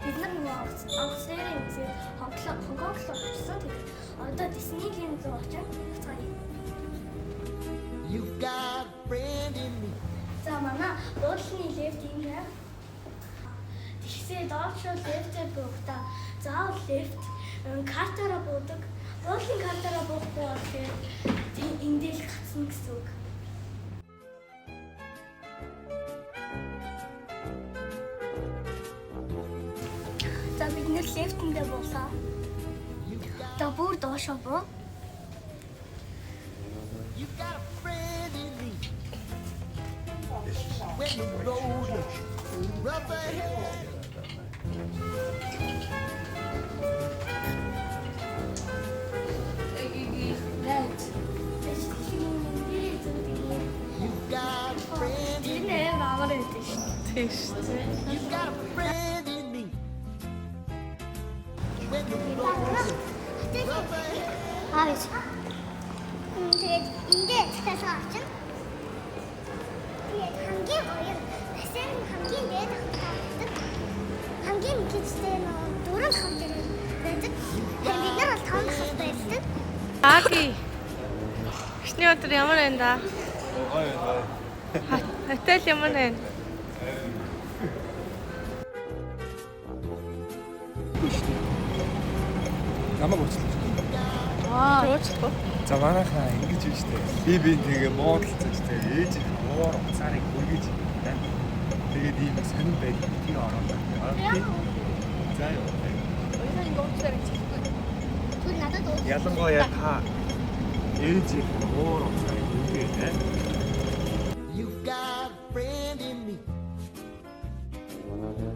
бид нар нөгөө австрийн үсээ Хонконг руу очсон. Тэгээд одоо Disneyland руу очиж буцаая. You got a friend in me. За манай уулын лефт юм яа. Тэгсээ доош лефтээр буухта. Заавал лефт картаараа буудаг. Уулын картаараа буухгүй болохоор эндээс гацна гэсэн үг. За бид нэр лефтэндээ буулаа. Одоо бүр доошоо буу. You got a friend in me. When the road looks rough ahead. You got a friend in me. Тэний баагаар байдаг шүү. Тийш. You got a friend in me. When the road looks rough ahead. Аваач. Тэгээд эндээ цахилгаан авчин. Тэгээд хамгийн гоё бассейн хамгийн дээд хавтдаг. Хамгийн мэдээчтэй нөө дөрөв хавтдаг байдаг. Тэгээд бид нар бол 5 хавтдаг байдаг. Аги. Эхний өдөр ямар байна да? Гоё гоё. Хотел ямар байна? Намайг уучлаач. Уучлах. За манайхаа ингэж байна штэ. Би тэгээ муудалцаж тэгээ ээж нь уур уцаарыг үргэж байна. Тэгээд ийм сонир байд битгий ороод байна. За юу. Түр надад уу. Ялангуяа та ээж нь уур уцаарыг үргэж байна. You got a friend in me.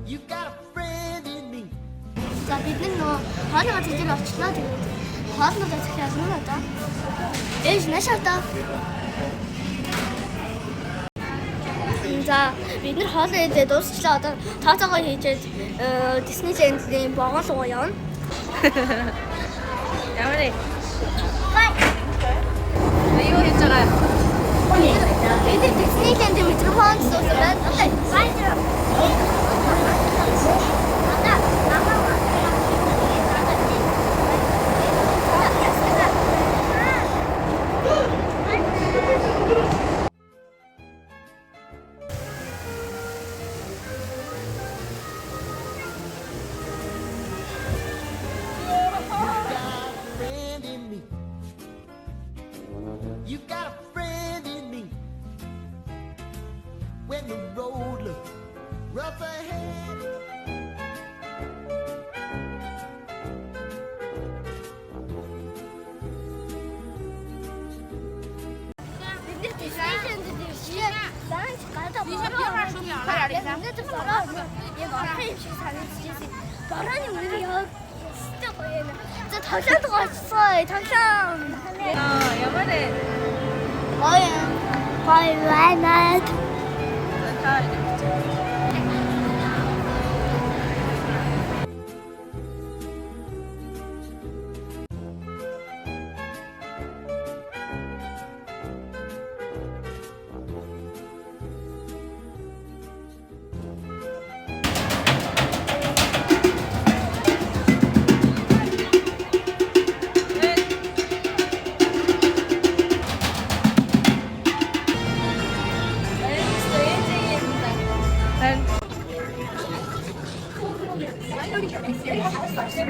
You got a friend in me. За бид нөгөө хоолойгоо тэжээл очлоо. Тэгээд хоолнуудаа захиална уу одоо? Ээж нааш одоо. За бид нар хоолоо идээ дуусчлаа. Одоо тооцоогоо хийжээд Disneyland-ийн богоол руу явна. Ямар вэ? Юу хийж байгаа? Бид Disneyland-ийн метрополис суусаад Friend in me. You got a friend in me. When the road looks rough ahead. бид Disneyland-д ирсэн. Ланч гадаа бороо. Надад бороо яг орхон юм шиг санагдчихсэн. Борооны үнэр яг өстэй гоё юм. За тоглоод гоцсоо. Тоглоом. Ямар вэ? Гоё. Гоё байна.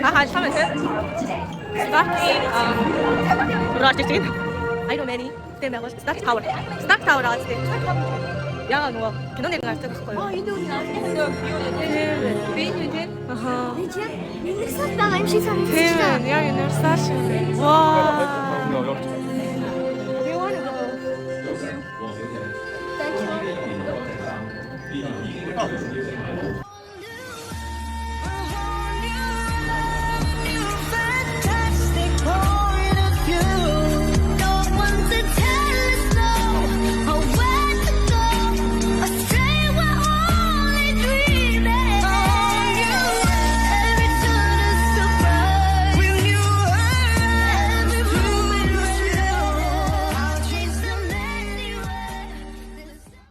하하 참으세요. 돌아왔지? 아이론맨이 때문에 스타트 타워 나왔을 때 야가 누워 비너내가 갈 때 그거요. 이놈이 나한테 메인유진. 아하. нэг сар байгаа юм шиг санагдчихлаа. Тийм яг энэ саш. Вау. Thank you.